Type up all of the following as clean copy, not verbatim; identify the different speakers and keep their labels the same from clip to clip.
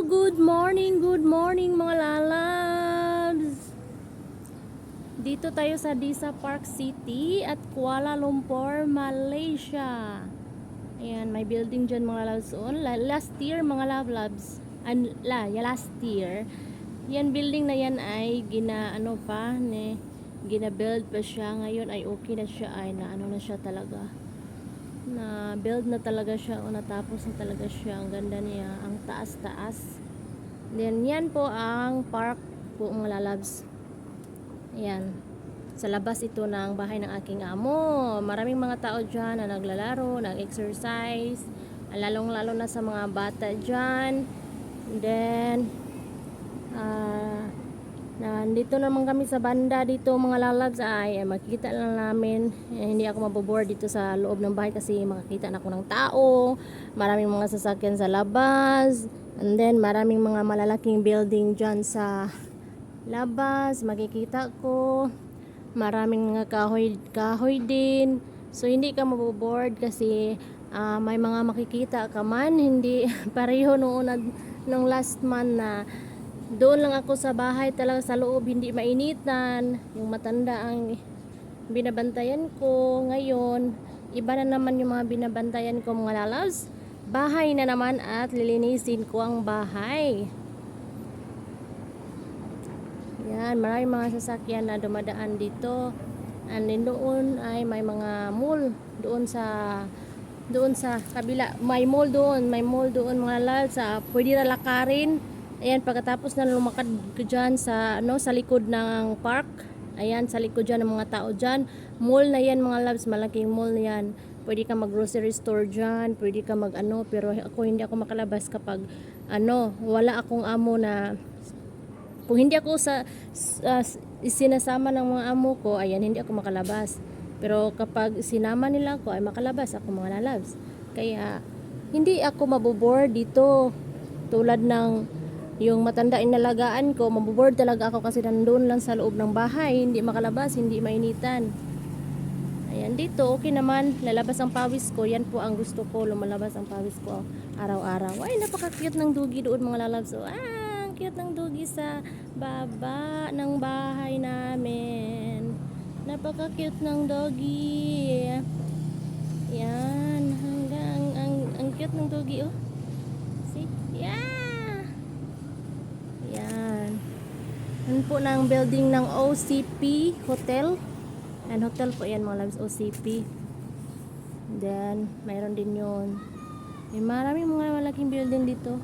Speaker 1: Good morning mga lalabs. Dito tayo sa Disa Park City at Kuala Lumpur, Malaysia. Ayan, may building dyan mga lalabs. Last year mga lalabs, last year, yan building na yan ay gina-build pa siya. Ngayon ay okay na siya, ay na siya talaga. Na build na talaga siya o natapos na talaga siya. Ang ganda niya, ang taas-taas. Then yan po ang park po mga lalabs. Ayan, sa labas ito ng bahay ng aking amo. Maraming mga tao dyan na naglalaro, nag-exercise, lalong lalo na sa mga bata dyan. Then nandito naman kami sa banda dito mga lalabs, ay makikita lang namin, hindi ako maboboard dito sa loob ng bahay kasi makikita na ako ng tao, maraming mga sasakyan sa labas, and then maraming mga malalaking building dyan sa labas, makikita ko maraming mga kahoy din, so hindi ka maboboard kasi may mga makikita ka man, hindi pareho noon nung last month na doon lang ako sa bahay talaga sa loob, hindi mainitan, yung matanda ang binabantayan ko. Ngayon iba na naman yung mga binabantayan ko mga lalabs, bahay na naman at lilinisin ko ang bahay. Yan, maraming mga sasakyan na dumadaan dito, and then doon ay may mga mall doon sa kabila, may mall doon mga lalabs, pwede na lakarin. Ayan, pagkatapos na lumakad ko dyan sa likod ng park, ayan, sa likod dyan ng mga tao dyan, mall na yan mga loves, malaking mall na yan. Pwede ka mag grocery store dyan, pwede ka mag pero ako hindi ako makalabas kapag wala akong amo na, kung hindi ako sinasama ng mga amo ko, ayan, hindi ako makalabas. Pero kapag sinama nila ako, ay makalabas ako mga loves. Kaya hindi ako maboboard dito tulad ng yung matanda inalagaan ko, maboboard talaga ako kasi nandun lang sa loob ng bahay, hindi makalabas, hindi mainitan. Ayan, dito okay naman, lalabas ang pawis ko, yan po ang gusto ko, lumalabas ang pawis ko araw-araw. Ay, napaka-cute ng doggy doon mga lalabs. Ang cute ng doggy sa baba ng bahay namin. Napaka-cute ng doggy. Yan, ang cute ng doggy, oh. See? Yeah! Yan. Yan po ng building ng OCP Hotel. And hotel po yan mga loves, OCP. Then, mayroon din yun. May maraming mga malaking building dito.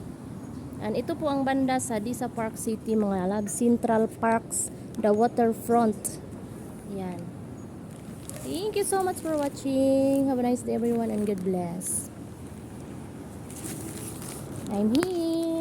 Speaker 1: And ito po ang banda sa Disa Park City mga loves. Central Parks, the waterfront. Yan. Thank you so much for watching. Have a nice day everyone and God bless. I'm here.